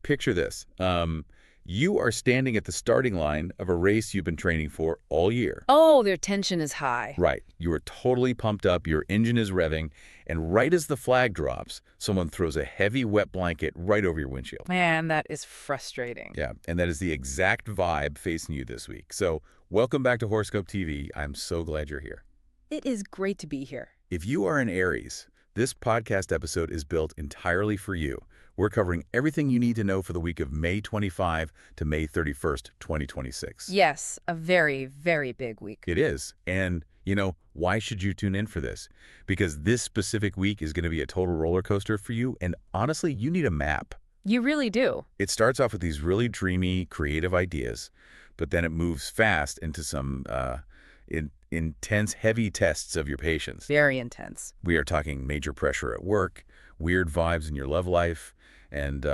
picture this. You are standing at the starting line of a race you've been training for all year. Oh, their tension is high. Right. You are totally pumped up, your engine is revving, and right as the flag drops, someone throws a heavy wet blanket right over your windshield. Man, that is frustrating. Yeah, and that is the exact vibe facing you this week. So welcome back to Horoscope TV. I'm so glad you're here. It is great to be here. If you are an Aries, this podcast episode is built entirely for you. We're covering everything you need to know for the week of May 25 to May 31st, 2026. Yes, a very, very big week. It is. And, why should you tune in for this? Because this specific week is going to be a total roller coaster for you. And honestly, you need a map. You really do. It starts off with these really dreamy, creative ideas, but then it moves fast into some intense, heavy tests of your patience. Very intense. We are talking major pressure at work, weird vibes in your love life, and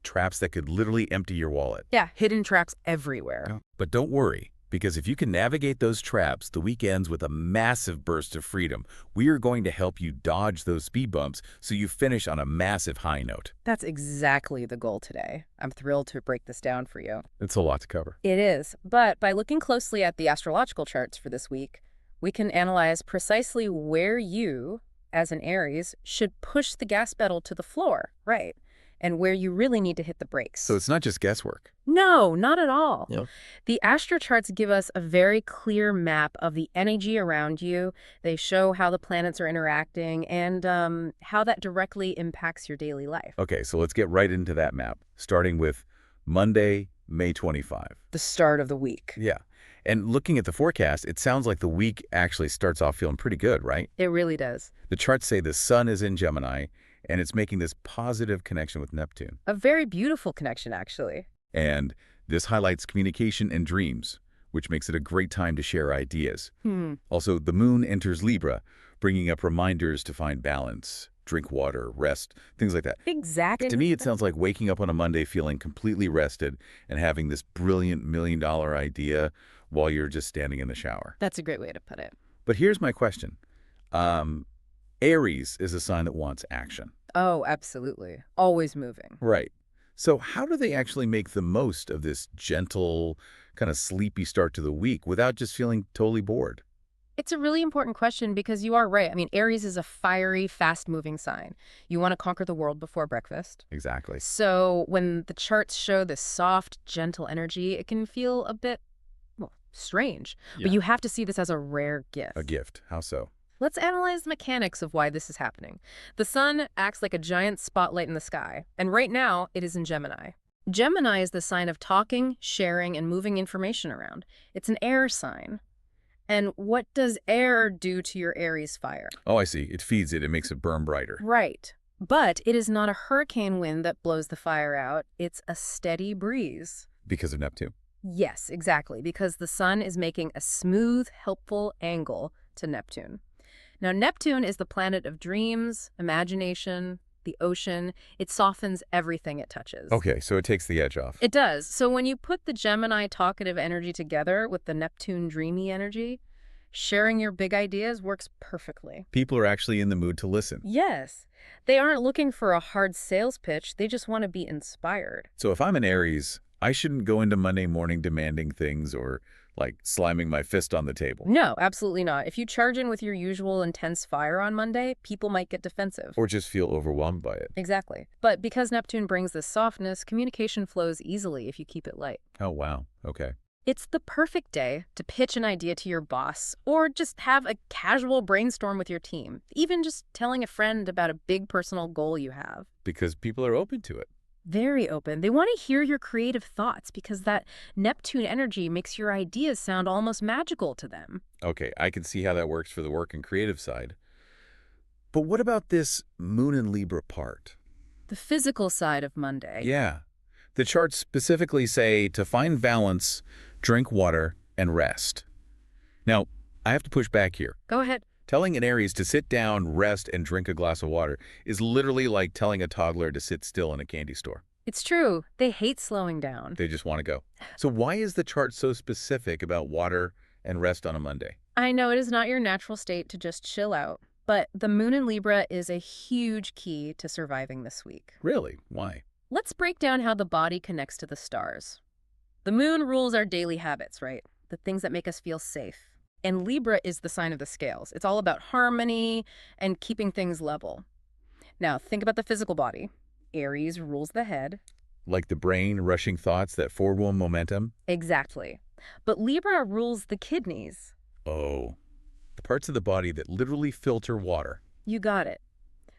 traps that could literally empty your wallet. Yeah, hidden traps everywhere. But don't worry, because if you can navigate those traps, the week ends with a massive burst of freedom. We are going to help you dodge those speed bumps so you finish on a massive high note. That's exactly the goal today. I'm thrilled to break this down for you. It's a lot to cover. It is, but by looking closely at the astrological charts for this week, we can analyze precisely where you, as an Aries, should push the gas pedal to the floor, right? And where you really need to hit the brakes. So it's not just guesswork. No, not at all. Yep. The astro charts give us a very clear map of the energy around you. They show how the planets are interacting and how that directly impacts your daily life. Okay, so let's get right into that map, starting with Monday, May 25. The start of the week. Yeah. And looking at the forecast, it sounds like the week actually starts off feeling pretty good, right? It really does. The charts say the sun is in Gemini, and it's making this positive connection with Neptune. A very beautiful connection, actually. And this highlights communication and dreams, which makes it a great time to share ideas. Also, the moon enters Libra, bringing up reminders to find balance, drink water, rest, things like that. Exactly. To me, it sounds like waking up on a Monday feeling completely rested and having this brilliant million-dollar idea while you're just standing in the shower. That's a great way to put it. But here's my question. Aries is a sign that wants action. Oh, absolutely. Always moving. Right. So how do they actually make the most of this gentle, kind of sleepy start to the week without just feeling totally bored? It's a really important question because you are right. I mean, Aries is a fiery, fast-moving sign. You want to conquer the world before breakfast. Exactly. So when the charts show this soft, gentle energy, it can feel a bit, well, strange. Yeah. But you have to see this as a rare gift. A gift. How so? Let's analyze the mechanics of why this is happening. The sun acts like a giant spotlight in the sky, and right now it is in Gemini. Gemini is the sign of talking, sharing, and moving information around. It's an air sign. And what does air do to your Aries fire? Oh, I see. It feeds it. It makes it burn brighter. Right. But it is not a hurricane wind that blows the fire out. It's a steady breeze. Because of Neptune. Yes, exactly. Because the sun is making a smooth, helpful angle to Neptune. Now, Neptune is the planet of dreams, imagination, the ocean. It softens everything it touches. Okay, so it takes the edge off. It does. So when you put the Gemini talkative energy together with the Neptune dreamy energy, sharing your big ideas works perfectly. People are actually in the mood to listen. Yes. They aren't looking for a hard sales pitch. They just want to be inspired. So if I'm an Aries, I shouldn't go into Monday morning demanding things or like slamming my fist on the table. No, absolutely not. If you charge in with your usual intense fire on Monday, people might get defensive. Or just feel overwhelmed by it. Exactly. But because Neptune brings this softness, communication flows easily if you keep it light. Oh, wow. Okay. It's the perfect day to pitch an idea to your boss or just have a casual brainstorm with your team, even just telling a friend about a big personal goal you have. Because people are open to it. Very open. They want to hear your creative thoughts because that Neptune energy makes your ideas sound almost magical to them. Okay, I can see how that works for the work and creative side. But what about this Moon and Libra part? The physical side of Monday. Yeah. The charts specifically say to find balance, drink water, and rest. Now, I have to push back here. Go ahead. Telling an Aries to sit down, rest, and drink a glass of water is literally like telling a toddler to sit still in a candy store. It's true. They hate slowing down. They just want to go. So why is the chart so specific about water and rest on a Monday? I know it is not your natural state to just chill out, but the moon in Libra is a huge key to surviving this week. Really? Why? Let's break down how the body connects to the stars. The moon rules our daily habits, right? The things that make us feel safe. And Libra is the sign of the scales. It's all about harmony and keeping things level. Now, think about the physical body. Aries rules the head. Like the brain rushing thoughts that forward momentum? Exactly. But Libra rules the kidneys. Oh, the parts of the body that literally filter water. You got it.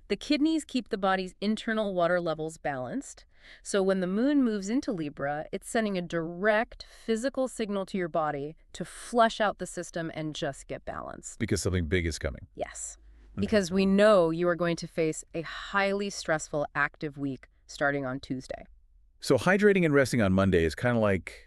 The kidneys keep the body's internal water levels balanced. So when the moon moves into Libra, it's sending a direct physical signal to your body to flush out the system and just get balanced. Because something big is coming. Yes. Because we know you are going to face a highly stressful, active week starting on Tuesday. So hydrating and resting on Monday is kind of like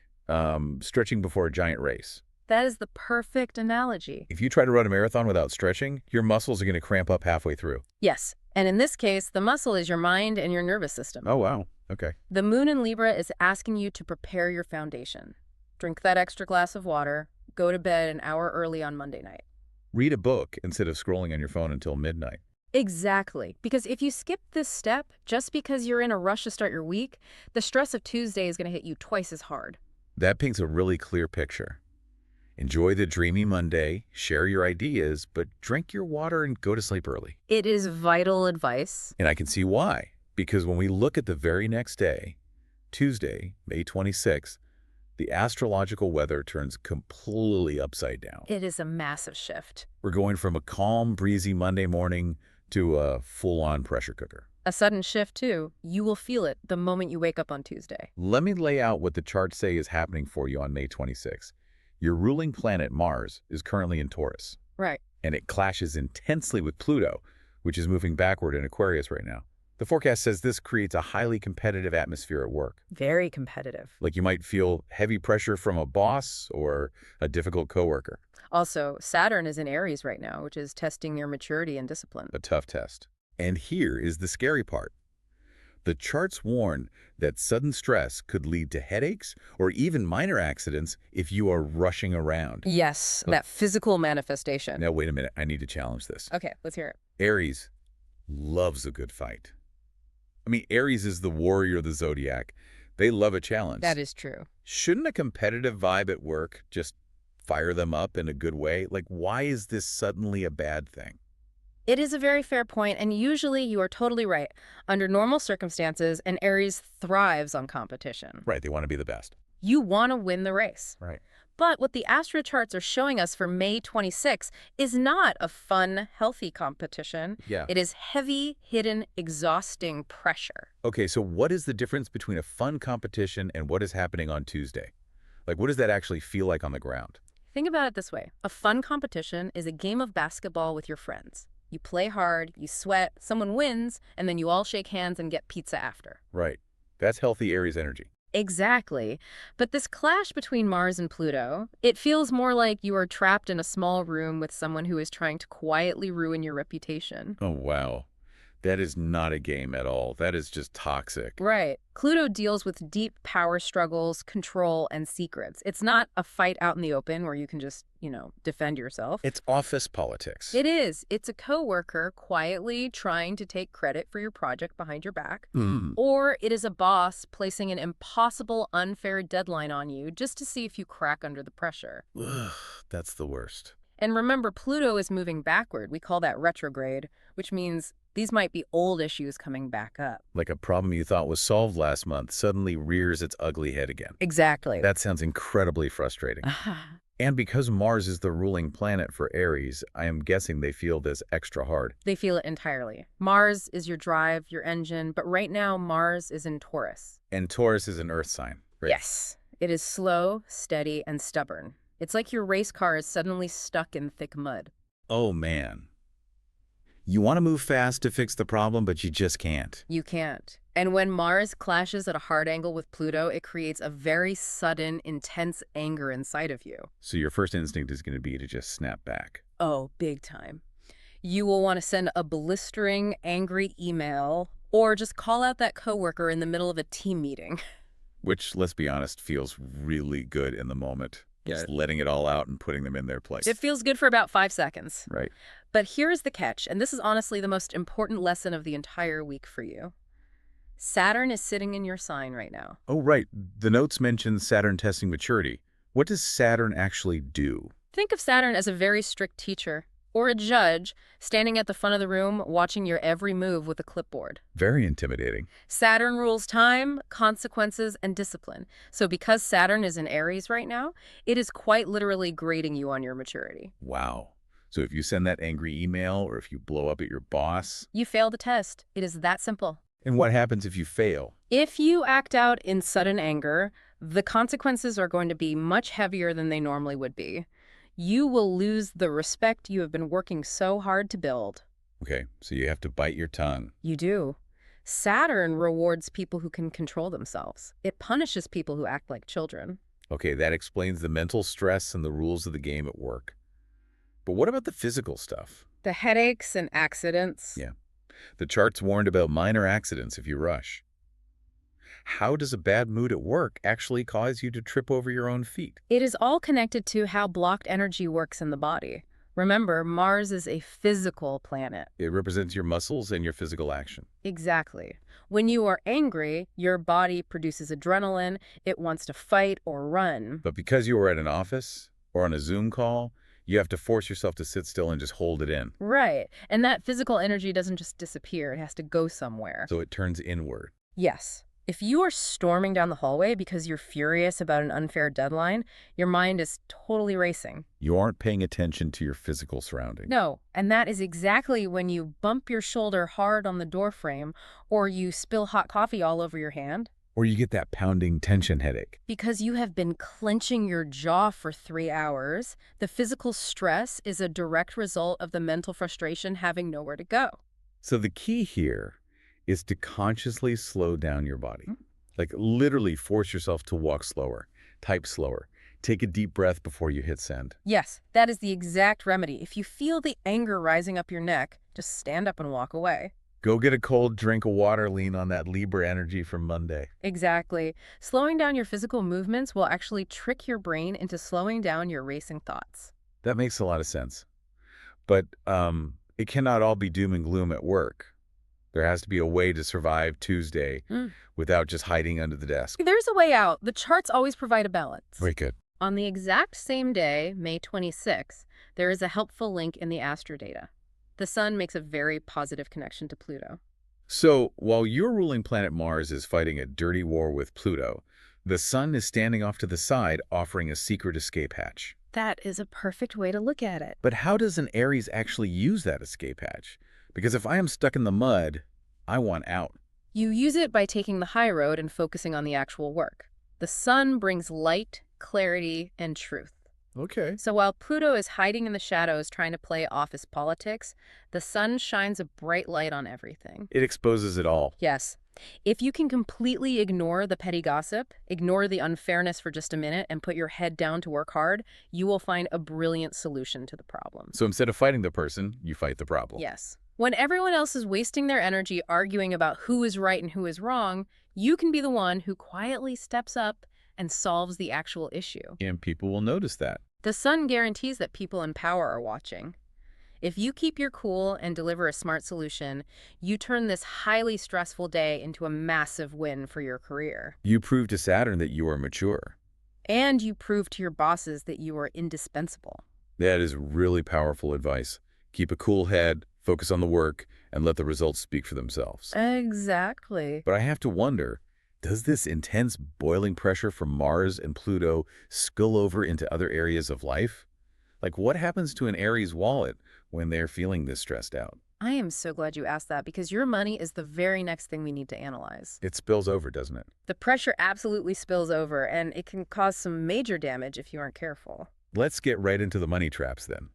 stretching before a giant race. That is the perfect analogy. If you try to run a marathon without stretching, your muscles are going to cramp up halfway through. Yes. And in this case, the muscle is your mind and your nervous system. Oh, wow. Okay. The moon in Libra is asking you to prepare your foundation. Drink that extra glass of water. Go to bed an hour early on Monday night. Read a book instead of scrolling on your phone until midnight. Exactly. Because if you skip this step, just because you're in a rush to start your week, the stress of Tuesday is going to hit you twice as hard. That paints a really clear picture. Enjoy the dreamy Monday, share your ideas, but drink your water and go to sleep early. It is vital advice. And I can see why. Because when we look at the very next day, Tuesday, May 26th, the astrological weather turns completely upside down. It is a massive shift. We're going from a calm, breezy Monday morning to a full-on pressure cooker. A sudden shift, too. You will feel it the moment you wake up on Tuesday. Let me lay out what the charts say is happening for you on May 26th. Your ruling planet, Mars, is currently in Taurus. Right. And it clashes intensely with Pluto, which is moving backward in Aquarius right now. The forecast says this creates a highly competitive atmosphere at work. Very competitive. Like you might feel heavy pressure from a boss or a difficult coworker. Also, Saturn is in Aries right now, which is testing your maturity and discipline. A tough test. And here is the scary part. The charts warn that sudden stress could lead to headaches or even minor accidents if you are rushing around. Yes, that physical manifestation. Now, wait a minute. I need to challenge this. Okay, let's hear it. Aries loves a good fight. I mean, Aries is the warrior of the zodiac. They love a challenge. That is true. Shouldn't a competitive vibe at work just fire them up in a good way? Like, why is this suddenly a bad thing? It is a very fair point, and usually you are totally right. Under normal circumstances, an Aries thrives on competition. Right, they want to be the best. You want to win the race. Right. But what the astro charts are showing us for May 26 is not a fun, healthy competition. Yeah. It is heavy, hidden, exhausting pressure. Okay, so what is the difference between a fun competition and what is happening on Tuesday? Like, what does that actually feel like on the ground? Think about it this way. A fun competition is a game of basketball with your friends. You play hard, you sweat, someone wins, and then you all shake hands and get pizza after. Right. That's healthy Aries energy. Exactly. But this clash between Mars and Pluto, it feels more like you are trapped in a small room with someone who is trying to quietly ruin your reputation. Oh, wow. That is not a game at all. That is just toxic. Right. Pluto deals with deep power struggles, control, and secrets. It's not a fight out in the open where you can just, defend yourself. It's office politics. It is. It's a coworker quietly trying to take credit for your project behind your back. Or it is a boss placing an impossible, unfair deadline on you just to see if you crack under the pressure. Ugh, that's the worst. And remember, Pluto is moving backward. We call that retrograde, which means these might be old issues coming back up. Like a problem you thought was solved last month suddenly rears its ugly head again. Exactly. That sounds incredibly frustrating. And because Mars is the ruling planet for Aries, I am guessing they feel this extra hard. They feel it entirely. Mars is your drive, your engine, but right now Mars is in Taurus. And Taurus is an earth sign, right? Yes. It is slow, steady, and stubborn. It's like your race car is suddenly stuck in thick mud. Oh, man. You want to move fast to fix the problem, but you just can't. You can't. And when Mars clashes at a hard angle with Pluto, it creates a very sudden, intense anger inside of you. So your first instinct is going to be to just snap back. Oh, big time. You will want to send a blistering, angry email or just call out that coworker in the middle of a team meeting. Which, let's be honest, feels really good in the moment. Just letting it all out and putting them in their place. It feels good for about 5 seconds. Right. But here's the catch, and this is honestly the most important lesson of the entire week for you. Saturn is sitting in your sign right now. Oh, right. The notes mention Saturn testing maturity. What does Saturn actually do? Think of Saturn as a very strict teacher, or a judge, standing at the front of the room watching your every move with a clipboard. Very intimidating. Saturn rules time, consequences, and discipline. So because Saturn is in Aries right now, it is quite literally grading you on your maturity. Wow. So if you send that angry email or if you blow up at your boss, You failed the test. It is that simple. and what happens if you fail? If you act out in sudden anger, the consequences are going to be much heavier than they normally would be. You will lose the respect you have been working so hard to build. Okay, so you have to bite your tongue. You do. Saturn rewards people who can control themselves. It punishes people who act like children. Okay, that explains the mental stress and the rules of the game at work. But what about the physical stuff? The headaches and accidents. Yeah. The chart's warned about minor accidents if you rush. How does a bad mood at work actually cause you to trip over your own feet? It is all connected to how blocked energy works in the body. Remember, Mars is a physical planet. It represents your muscles and your physical action. Exactly. When you are angry, your body produces adrenaline. It wants to fight or run. But because you are at an office or on a Zoom call, you have to force yourself to sit still and just hold it in. Right. And that physical energy doesn't just disappear. It has to go somewhere. So it turns inward. Yes. If you are storming down the hallway because you're furious about an unfair deadline, your mind is totally racing. You aren't paying attention to your physical surroundings. No, and that is exactly when you bump your shoulder hard on the doorframe or you spill hot coffee all over your hand. Or you get that pounding tension headache. Because you have been clenching your jaw for 3 hours, the physical stress is a direct result of the mental frustration having nowhere to go. So the key here is to consciously slow down your body. Like literally force yourself to walk slower, type slower, take a deep breath before you hit send. Yes, that is the exact remedy. If you feel the anger rising up your neck, just stand up and walk away. Go get a cold drink of water, lean on that Libra energy from Monday. Exactly. Slowing down your physical movements will actually trick your brain into slowing down your racing thoughts. That makes a lot of sense. But it cannot all be doom and gloom at work. There has to be a way to survive Tuesday without just hiding under the desk. There's a way out. The charts always provide a balance. Very good. On the exact same day, May 26th, there is a helpful link in the astrodata. The sun makes a very positive connection to Pluto. So while your ruling planet Mars is fighting a dirty war with Pluto, the sun is standing off to the side offering a secret escape hatch. That is a perfect way to look at it. But how does an Aries actually use that escape hatch? Because if I am stuck in the mud, I want out. You use it by taking the high road and focusing on the actual work. The sun brings light, clarity, and truth. Okay. So while Pluto is hiding in the shadows trying to play office politics, the sun shines a bright light on everything. It exposes it all. Yes. If you can completely ignore the petty gossip, ignore the unfairness for just a minute, and put your head down to work hard, you will find a brilliant solution to the problem. So instead of fighting the person, you fight the problem. Yes. When everyone else is wasting their energy arguing about who is right and who is wrong, you can be the one who quietly steps up and solves the actual issue. And people will notice that. The sun guarantees that people in power are watching. If you keep your cool and deliver a smart solution, you turn this highly stressful day into a massive win for your career. You prove to Saturn that you are mature. And you prove to your bosses that you are indispensable. That is really powerful advice. Keep a cool head, focus on the work, and let the results speak for themselves. Exactly. But I have to wonder, does this intense boiling pressure from Mars and Pluto spill over into other areas of life? Like, what happens to an Aries wallet when they're feeling this stressed out? I am so glad you asked that because your money is the very next thing we need to analyze. It spills over, doesn't it? The pressure absolutely spills over, and it can cause some major damage if you aren't careful. Let's get right into the money traps then.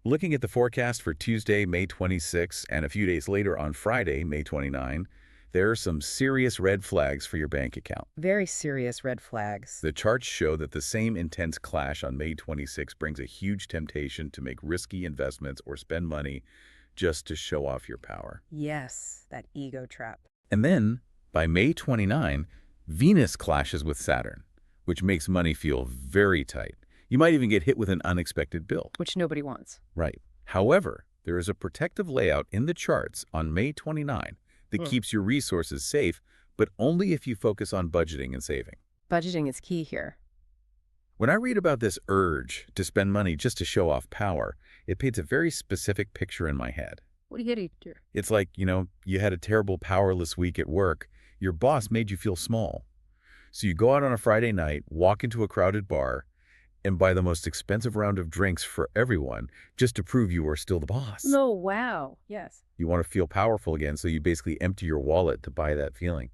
Looking at the forecast for Tuesday, May 26, and a few days later on Friday, May 29, there are some serious red flags for your bank account. Very serious red flags. The charts show that the same intense clash on May 26 brings a huge temptation to make risky investments or spend money just to show off your power. Yes, that ego trap. And then, by May 29, Venus clashes with Saturn, which makes money feel very tight. You might even get hit with an unexpected bill. Which nobody wants. Right. However, there is a protective layout in the charts on May 29 that keeps your resources safe, but only if you focus on budgeting and saving. Budgeting is key here. When I read about this urge to spend money just to show off power, it paints a very specific picture in my head. What do you get here? It's like, you had a terrible powerless week at work. Your boss made you feel small. So you go out on a Friday night, walk into a crowded bar, and buy the most expensive round of drinks for everyone just to prove you are still the boss. Oh, wow. Yes. You want to feel powerful again, so you basically empty your wallet to buy that feeling.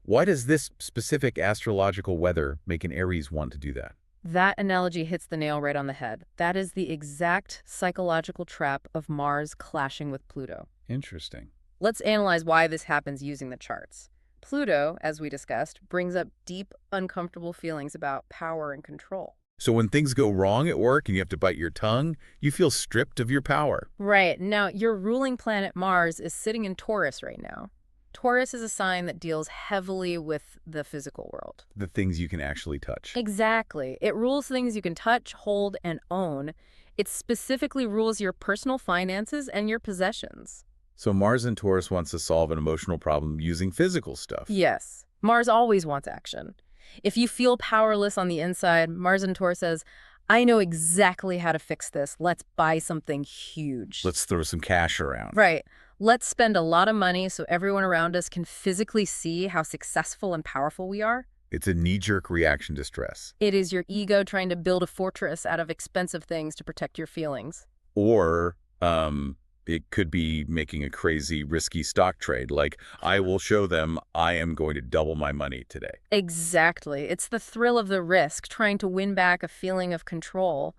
Why does this specific astrological weather make an Aries want to do that? That analogy hits the nail right on the head. That is the exact psychological trap of Mars clashing with Pluto. Interesting. Let's analyze why this happens using the charts. Pluto, as we discussed, brings up deep, uncomfortable feelings about power and control. So when things go wrong at work and you have to bite your tongue, you feel stripped of your power. Right. Now, your ruling planet Mars is sitting in Taurus right now. Taurus is a sign that deals heavily with the physical world. The things you can actually touch. Exactly. It rules things you can touch, hold, and own. It specifically rules your personal finances and your possessions. So Mars in Taurus wants to solve an emotional problem using physical stuff. Yes. Mars always wants action. If you feel powerless on the inside, Mars in Taurus says, I know exactly how to fix this. Let's buy something huge. Let's throw some cash around. Right. Let's spend a lot of money so everyone around us can physically see how successful and powerful we are. It's a knee-jerk reaction to stress. It is your ego trying to build a fortress out of expensive things to protect your feelings. Or it could be making a crazy, risky stock trade. Like, I will show them I am going to double my money today. Exactly. It's the thrill of the risk, trying to win back a feeling of control.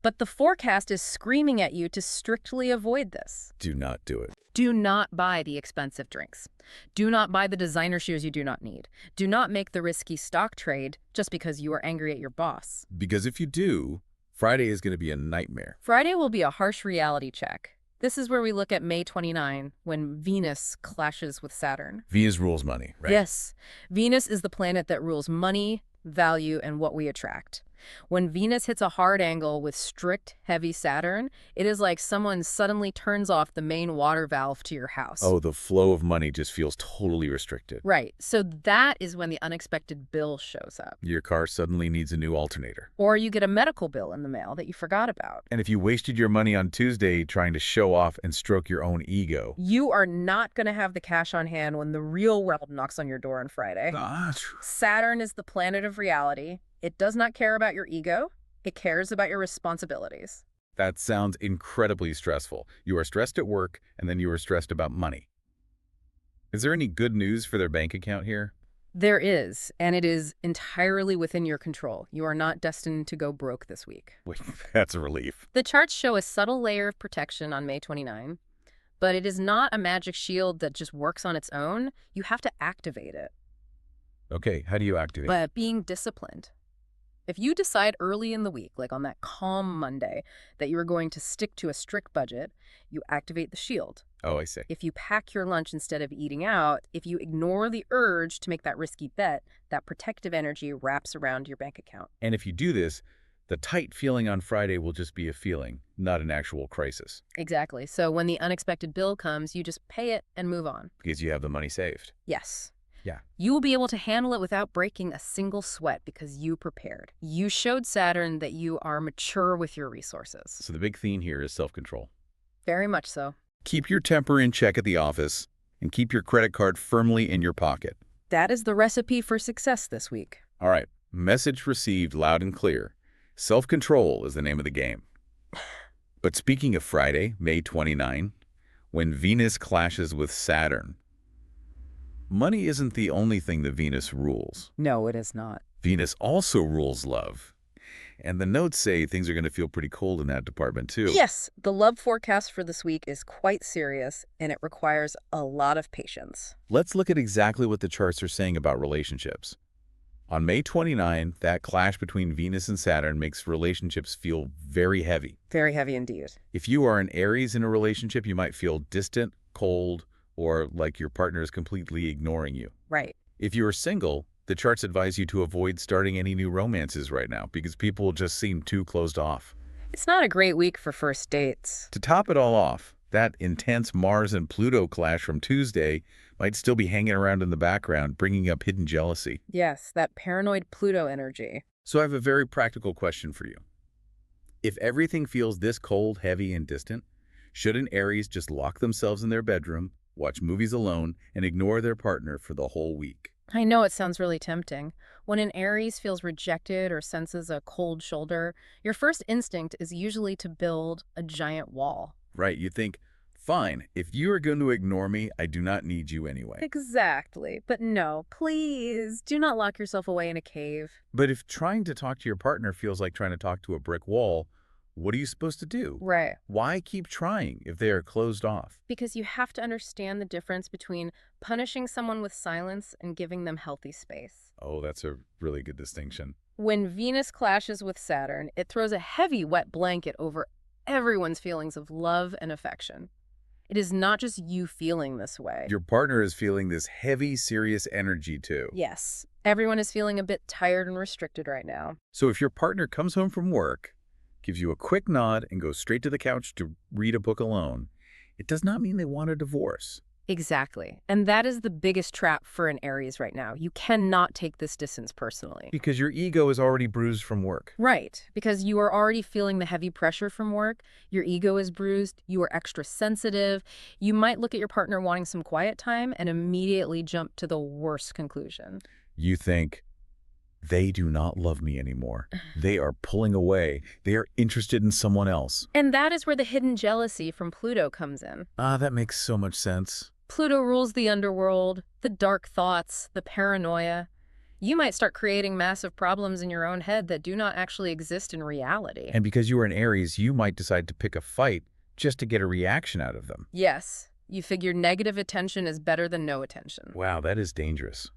But the forecast is screaming at you to strictly avoid this. Do not do it. Do not buy the expensive drinks. Do not buy the designer shoes you do not need. Do not make the risky stock trade just because you are angry at your boss. Because if you do, Friday is going to be a nightmare. Friday will be a harsh reality check. This is where we look at May 29, when Venus clashes with Saturn. Venus rules money, right? Yes. Venus is the planet that rules money, value, and what we attract. When Venus hits a hard angle with strict, heavy Saturn, it is like someone suddenly turns off the main water valve to your house. Oh, the flow of money just feels totally restricted. Right. So that is when the unexpected bill shows up. Your car suddenly needs a new alternator. Or you get a medical bill in the mail that you forgot about. And if you wasted your money on Tuesday trying to show off and stroke your own ego, you are not going to have the cash on hand when the real world knocks on your door on Friday. Saturn is the planet of reality. It does not care about your ego. It cares about your responsibilities. That sounds incredibly stressful. You are stressed at work, and then you are stressed about money. Is there any good news for their bank account here? There is, and it is entirely within your control. You are not destined to go broke this week. Wait, that's a relief. The charts show a subtle layer of protection on May 29, but it is not a magic shield that just works on its own. You have to activate it. Okay, how do you activate it? By being disciplined. If you decide early in the week, like on that calm Monday, that you are going to stick to a strict budget, you activate the shield. Oh, I see. If you pack your lunch instead of eating out, if you ignore the urge to make that risky bet, that protective energy wraps around your bank account. And if you do this, the tight feeling on Friday will just be a feeling, not an actual crisis. Exactly. So when the unexpected bill comes, you just pay it and move on. Because you have the money saved. Yes. Yeah. You will be able to handle it without breaking a single sweat because you prepared. You showed Saturn that you are mature with your resources. So the big theme here is self-control. Very much so. Keep your temper in check at the office and keep your credit card firmly in your pocket. That is the recipe for success this week. All right. Message received loud and clear. Self-control is the name of the game. But speaking of Friday, May 29, when Venus clashes with Saturn, money isn't the only thing that Venus rules. No, it is not. Venus also rules love. And the notes say things are going to feel pretty cold in that department, too. Yes, the love forecast for this week is quite serious, and it requires a lot of patience. Let's look at exactly what the charts are saying about relationships. On May 29, that clash between Venus and Saturn makes relationships feel very heavy. Very heavy indeed. If you are an Aries in a relationship, you might feel distant, cold, or like your partner is completely ignoring you. Right. If you are single, the charts advise you to avoid starting any new romances right now because people just seem too closed off. It's not a great week for first dates. To top it all off, that intense Mars and Pluto clash from Tuesday might still be hanging around in the background, bringing up hidden jealousy. Yes, that paranoid Pluto energy. So I have a very practical question for you. If everything feels this cold, heavy, and distant, should an Aries just lock themselves in their bedroom, watch movies alone, and ignore their partner for the whole week? I know it sounds really tempting. When an Aries feels rejected or senses a cold shoulder, your first instinct is usually to build a giant wall. Right, you think, fine, if you are going to ignore me, I do not need you anyway. Exactly. But no, please do not lock yourself away in a cave. But if trying to talk to your partner feels like trying to talk to a brick wall, what are you supposed to do? Right. Why keep trying if they are closed off? Because you have to understand the difference between punishing someone with silence and giving them healthy space. Oh, that's a really good distinction. When Venus clashes with Saturn, it throws a heavy, wet blanket over everyone's feelings of love and affection. It is not just you feeling this way. Your partner is feeling this heavy, serious energy too. Yes, everyone is feeling a bit tired and restricted right now. So if your partner comes home from work, gives you a quick nod, and goes straight to the couch to read a book alone, it does not mean they want a divorce. Exactly. And that is the biggest trap for an Aries right now. You cannot take this distance personally. Because your ego is already bruised from work. Right. Because you are already feeling the heavy pressure from work. Your ego is bruised. You are extra sensitive. You might look at your partner wanting some quiet time and immediately jump to the worst conclusion. You think, they do not love me anymore. They are pulling away. They are interested in someone else. And that is where the hidden jealousy from Pluto comes in. That makes so much sense. Pluto rules the underworld, the dark thoughts, the paranoia. You might start creating massive problems in your own head that do not actually exist in reality. And because you are an Aries, you might decide to pick a fight just to get a reaction out of them. Yes, you figure negative attention is better than no attention. Wow, that is dangerous.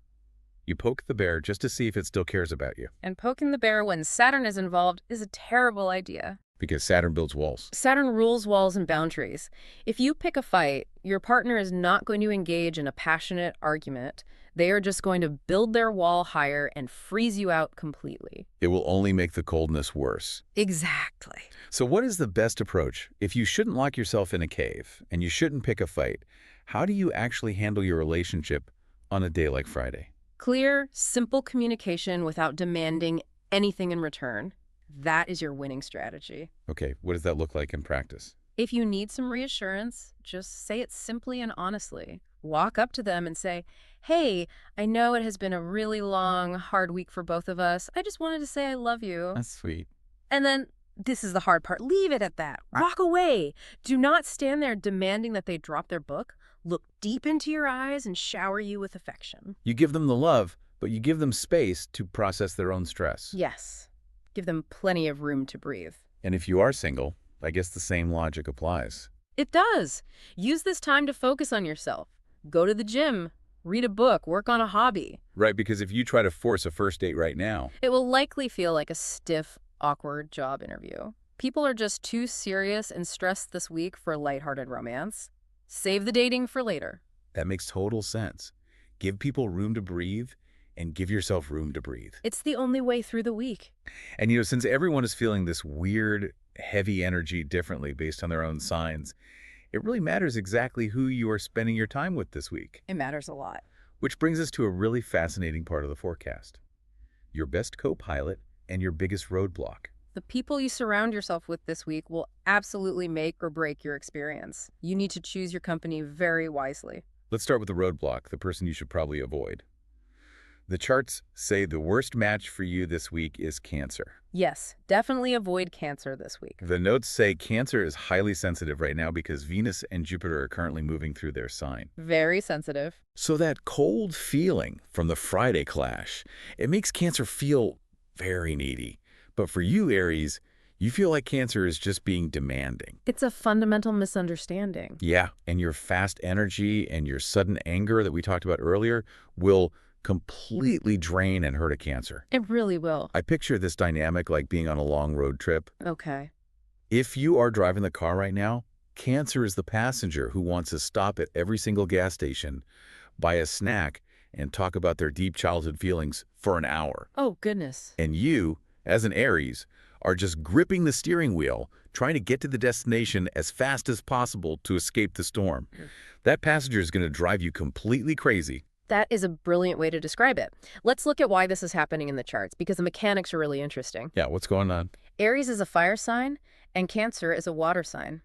You poke the bear just to see if it still cares about you. And poking the bear when Saturn is involved is a terrible idea. Because Saturn builds walls. Saturn rules walls and boundaries. If you pick a fight, your partner is not going to engage in a passionate argument. They are just going to build their wall higher and freeze you out completely. It will only make the coldness worse. Exactly. So what is the best approach? If you shouldn't lock yourself in a cave and you shouldn't pick a fight, how do you actually handle your relationship on a day like Friday? Clear, simple communication without demanding anything in return. That is your winning strategy. Okay, what does that look like in practice? If you need some reassurance, just say it simply and honestly. Walk up to them and say, hey, I know it has been a really long, hard week for both of us. I just wanted to say I love you. That's sweet. And then, this is the hard part, leave it at that. Walk away. Do not stand there demanding that they drop their book. Look deep into your eyes and shower you with affection. You give them the love, but you give them space to process their own stress. Yes. Give them plenty of room to breathe. And if you are single, I guess the same logic applies. It does. Use this time to focus on yourself. Go to the gym, read a book, work on a hobby. Right, because if you try to force a first date right now, It will likely feel like a stiff, awkward job interview. People are just too serious and stressed this week for a lighthearted romance. Save the dating for later. that makes total sense. Give people room to breathe and give yourself room to breathe. It's the only way through the week. And since everyone is feeling this weird, heavy energy differently based on their own signs, it really matters exactly who you are spending your time with this week. It matters a lot. Which brings us to a really fascinating part of the forecast. Your best co-pilot and your biggest roadblock. The people you surround yourself with this week will absolutely make or break your experience. You need to choose your company very wisely. Let's start with the roadblock, the person you should probably avoid. The charts say the worst match for you this week is Cancer. Yes, definitely avoid Cancer this week. The notes say Cancer is highly sensitive right now because Venus and Jupiter are currently moving through their sign. Very sensitive. So that cold feeling from the Friday clash, it makes Cancer feel very needy. But for you, Aries, you feel like Cancer is just being demanding. It's a fundamental misunderstanding. Yeah, and your fast energy and your sudden anger that we talked about earlier will completely drain and hurt a Cancer. It really will. I picture this dynamic like being on a long road trip. Okay. If you are driving the car right now, Cancer is the passenger who wants to stop at every single gas station, buy a snack, and talk about their deep childhood feelings for an hour. Oh, goodness. And you, as an Aries, are just gripping the steering wheel, trying to get to the destination as fast as possible to escape the storm. That passenger is going to drive you completely crazy. That is a brilliant way to describe it. Let's look at why this is happening in the charts, because the mechanics are really interesting. Yeah, what's going on? Aries is a fire sign, and Cancer is a water sign.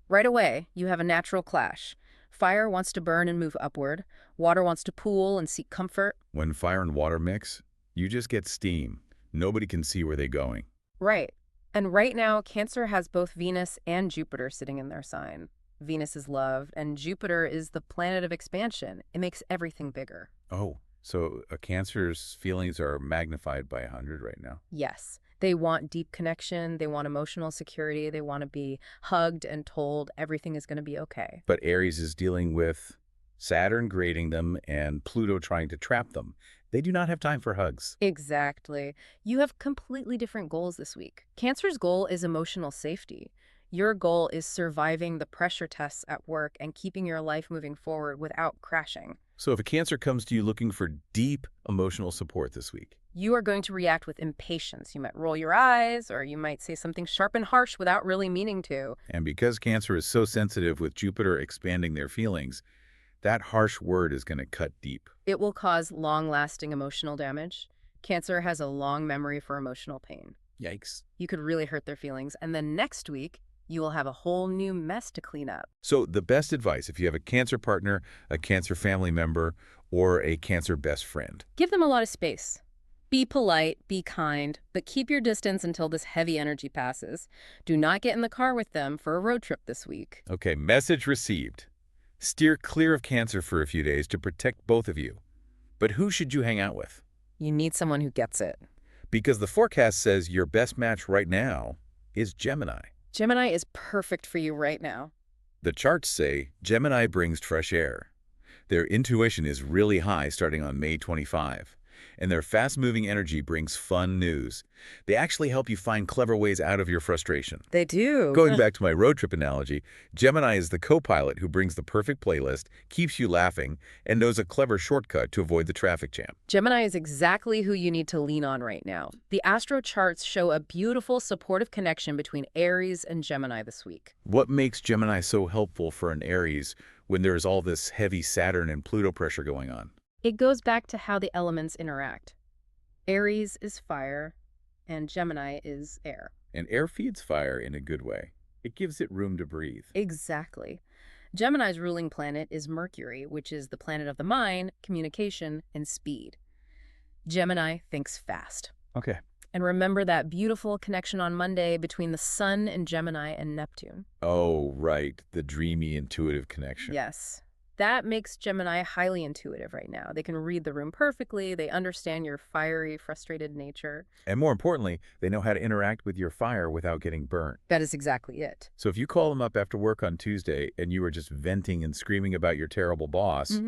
Right away, you have a natural clash. Fire wants to burn and move upward. Water wants to pool and seek comfort. When fire and water mix, you just get steam. Nobody can see where they're going. Right. And right now, Cancer has both Venus and Jupiter sitting in their sign. Venus is love, and Jupiter is the planet of expansion. It makes everything bigger. Oh, so a Cancer's feelings are magnified by 100 right now. Yes. They want deep connection. They want emotional security. They want to be hugged and told everything is going to be okay. But Aries is dealing with Saturn grading them and Pluto trying to trap them. They do not have time for hugs. Exactly. You have completely different goals this week. Cancer's goal is emotional safety. Your goal is surviving the pressure tests at work and keeping your life moving forward without crashing. So if a Cancer comes to you looking for deep emotional support this week, You are going to react with impatience. You might roll your eyes, or you might say something sharp and harsh without really meaning to. and because Cancer is so sensitive with Jupiter expanding their feelings, that harsh word is going to cut deep. It will cause long-lasting emotional damage. Cancer has a long memory for emotional pain. Yikes. You could really hurt their feelings, and then next week, you will have a whole new mess to clean up. So the best advice, if you have a Cancer partner, a Cancer family member, or a Cancer best friend, Give them a lot of space. Be polite, be kind, but keep your distance until this heavy energy passes. Do not get in the car with them for a road trip this week. okay, message received. Steer clear of Cancer for a few days to protect both of you. But who should you hang out with? You need someone who gets it. Because the forecast says your best match right now is Gemini. Gemini is perfect for you right now. The charts say Gemini brings fresh air. Their intuition is really high starting on May 25. And their fast-moving energy brings fun news. They actually help you find clever ways out of your frustration. They do. Going back to my road trip analogy, Gemini is the co-pilot who brings the perfect playlist, keeps you laughing, and knows a clever shortcut to avoid the traffic jam. Gemini is exactly who you need to lean on right now. The astro charts show a beautiful supportive connection between Aries and Gemini this week. What makes Gemini so helpful for an Aries when there's all this heavy Saturn and Pluto pressure going on? It goes back to how the elements interact. Aries is fire, and Gemini is air. And air feeds fire in a good way. It gives it room to breathe. Exactly. Gemini's ruling planet is Mercury, which is the planet of the mind, communication, and speed. Gemini thinks fast. Okay. And remember that beautiful connection on Monday between the Sun and Gemini and Neptune. Oh, right. The dreamy, intuitive connection. Yes. That makes Gemini highly intuitive right now. They can read the room perfectly. They understand your fiery, frustrated nature. And more importantly, they know how to interact with your fire without getting burnt. That is exactly it. So if you call them up after work on Tuesday and you are just venting and screaming about your terrible boss,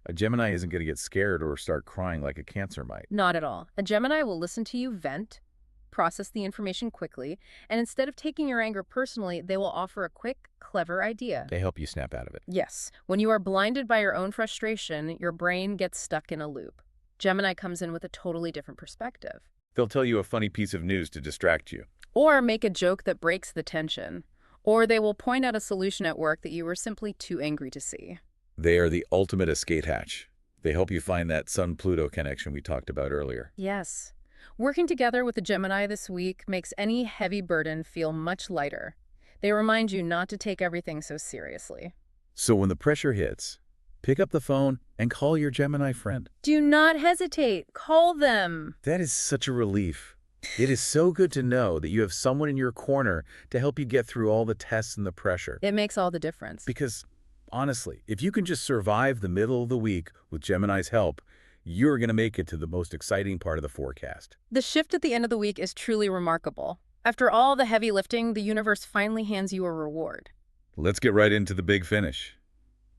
a Gemini isn't going to get scared or start crying like a Cancer might. Not at all. A Gemini will listen to you vent, process the information quickly, and instead of taking your anger personally, they will offer a quick, clever idea. They help you snap out of it. Yes. When you are blinded by your own frustration, your brain gets stuck in a loop. Gemini comes in with a totally different perspective. They'll tell you a funny piece of news to distract you. Or make a joke that breaks the tension. Or they will point out a solution at work that you were simply too angry to see. They are the ultimate escape hatch. They help you find that Sun-Pluto connection we talked about earlier. Yes. Working together with a Gemini this week makes any heavy burden feel much lighter. They remind you not to take everything so seriously. So when the pressure hits, pick up the phone and call your Gemini friend. Do not hesitate. Call them. That is such a relief. It is so good to know that you have someone in your corner to help you get through all the tests and the pressure. It makes all the difference. Because, honestly, if you can just survive the middle of the week with Gemini's help, you're going to make it to the most exciting part of the forecast. The shift at the end of the week is truly remarkable. After all the heavy lifting, the universe finally hands you a reward. Let's get right into the big finish.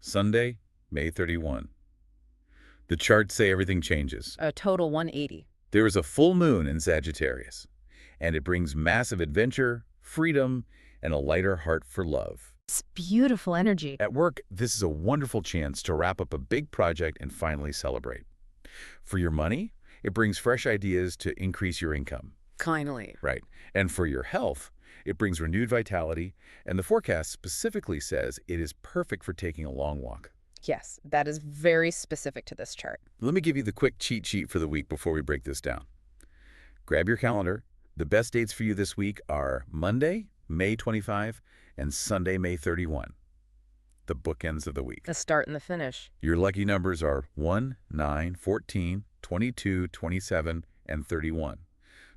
Sunday, May 31. The charts say everything changes. A total 180. There is a full moon in Sagittarius, and it brings massive adventure, freedom, and a lighter heart for love. It's beautiful energy. At work, this is a wonderful chance to wrap up a big project and finally celebrate. For your money, it brings fresh ideas to increase your income. Finally. Right. And for your health, It brings renewed vitality, and the forecast specifically says it is perfect for taking a long walk. Yes, that is very specific to this chart. Let me give you the quick cheat sheet for the week before we break this down. Grab your calendar. The best dates for you this week are Monday, May 25, and Sunday, May 31. The bookends of the week. The start and the finish. Your lucky numbers are 1, 9, 14, 22, 27, and 31.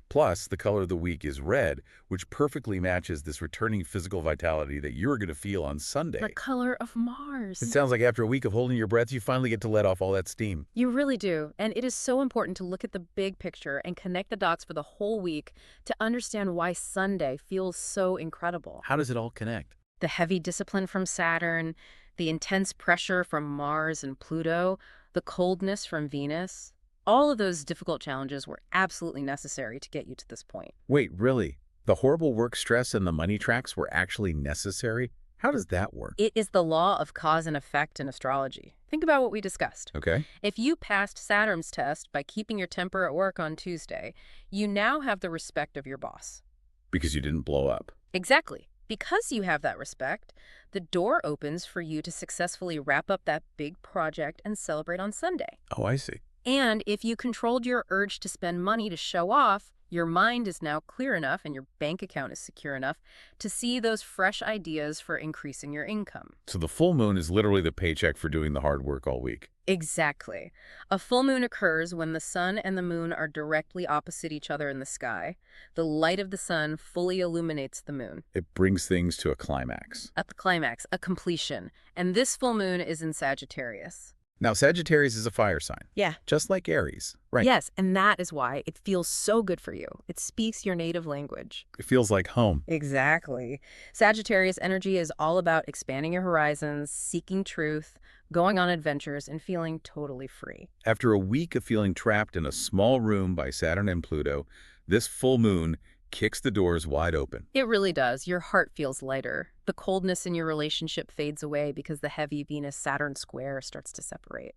Plus, the color of the week is red, which perfectly matches this returning physical vitality that you're going to feel on Sunday. The color of Mars. It sounds like after a week of holding your breath, you finally get to let off all that steam. You really do. And it is so important to look at the big picture and connect the dots for the whole week to understand why Sunday feels so incredible. How does it all connect? The heavy discipline from Saturn, the intense pressure from Mars and Pluto, the coldness from Venus. All of those difficult challenges were absolutely necessary to get you to this point. Wait, really? The horrible work stress and the money tracks were actually necessary? How does that work? It is the law of cause and effect in astrology. Think about what we discussed. Okay. If you passed Saturn's test by keeping your temper at work on Tuesday, you now have the respect of your boss. Because you didn't blow up. Exactly. Because you have that respect, the door opens for you to successfully wrap up that big project and celebrate on Sunday. Oh, I see. And if you controlled your urge to spend money to show off, your mind is now clear enough and your bank account is secure enough to see those fresh ideas for increasing your income. So the full moon is literally the paycheck for doing the hard work all week. Exactly. A full moon occurs when the sun and the moon are directly opposite each other in the sky. The light of the sun fully illuminates the moon. It brings things to a climax. At the climax, a completion. And this full moon is in Sagittarius. Now, Sagittarius is a fire sign. Yeah. Just like Aries. Right. Yes, and that is why it feels so good for you. It speaks your native language. It feels like home. Exactly. Sagittarius energy is all about expanding your horizons, seeking truth, going on adventures, and feeling totally free. After a week of feeling trapped in a small room by Saturn and Pluto, this full moon kicks the doors wide open. It really does. Your heart feels lighter. The coldness in your relationship fades away because the heavy Venus-Saturn square starts to separate.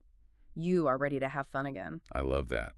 You are ready to have fun again. I love that.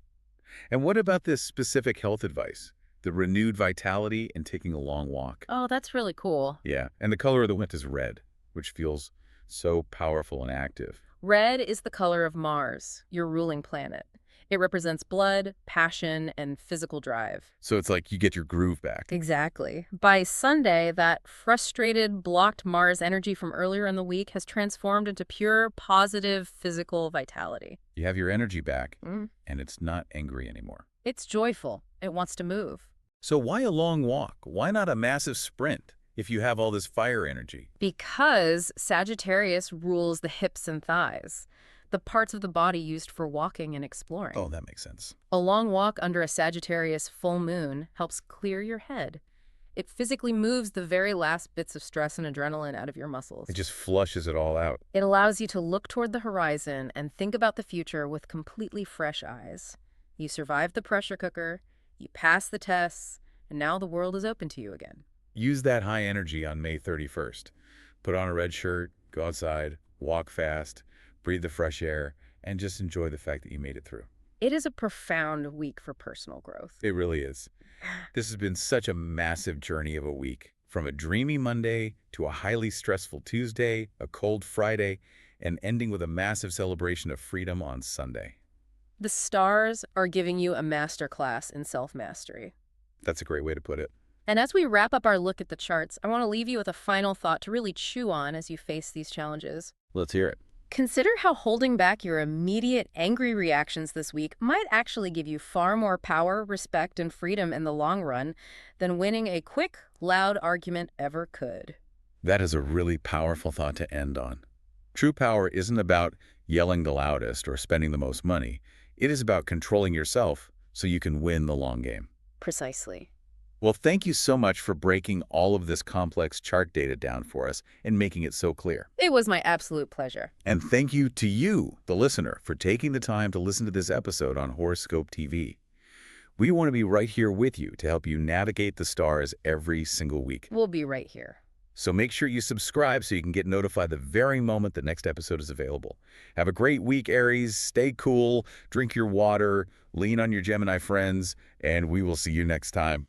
And what about this specific health advice? The renewed vitality and taking a long walk. Oh, that's really cool. Yeah, and the color of the wind is red, which feels so powerful and active. Red is the color of Mars, your ruling planet. It represents blood, passion, and physical drive. So it's like you get your groove back. Exactly. By Sunday, that frustrated, blocked Mars energy from earlier in the week has transformed into pure, positive physical vitality. You have your energy back, and it's not angry anymore. It's joyful. It wants to move. So why a long walk? Why not a massive sprint if you have all this fire energy? Because Sagittarius rules the hips and thighs, the parts of the body used for walking and exploring. Oh, that makes sense. A long walk under a Sagittarius full moon helps clear your head. It physically moves the very last bits of stress and adrenaline out of your muscles. It just flushes it all out. It allows you to look toward the horizon and think about the future with completely fresh eyes. You survived the pressure cooker, you passed the tests, and now the world is open to you again. Use that high energy on May 31st. Put on a red shirt, go outside, walk fast, breathe the fresh air, and just enjoy the fact that you made it through. It is a profound week for personal growth. It really is. This has been such a massive journey of a week. From a dreamy Monday to a highly stressful Tuesday, a cold Friday, and ending with a massive celebration of freedom on Sunday. The stars are giving you a masterclass in self-mastery. That's a great way to put it. And as we wrap up our look at the charts, I want to leave you with a final thought to really chew on as you face these challenges. Let's hear it. Consider how holding back your immediate angry reactions this week might actually give you far more power, respect, and freedom in the long run than winning a quick, loud argument ever could. That is a really powerful thought to end on. True power isn't about yelling the loudest or spending the most money. It is about controlling yourself so you can win the long game. Precisely. Well, thank you so much for breaking all of this complex chart data down for us and making it so clear. It was my absolute pleasure. And thank you to you, the listener, for taking the time to listen to this episode on Horoscope TV. We want to be right here with you to help you navigate the stars every single week. We'll be right here. So make sure you subscribe so you can get notified the very moment the next episode is available. Have a great week, Aries. Stay cool, drink your water, lean on your Gemini friends, and we will see you next time.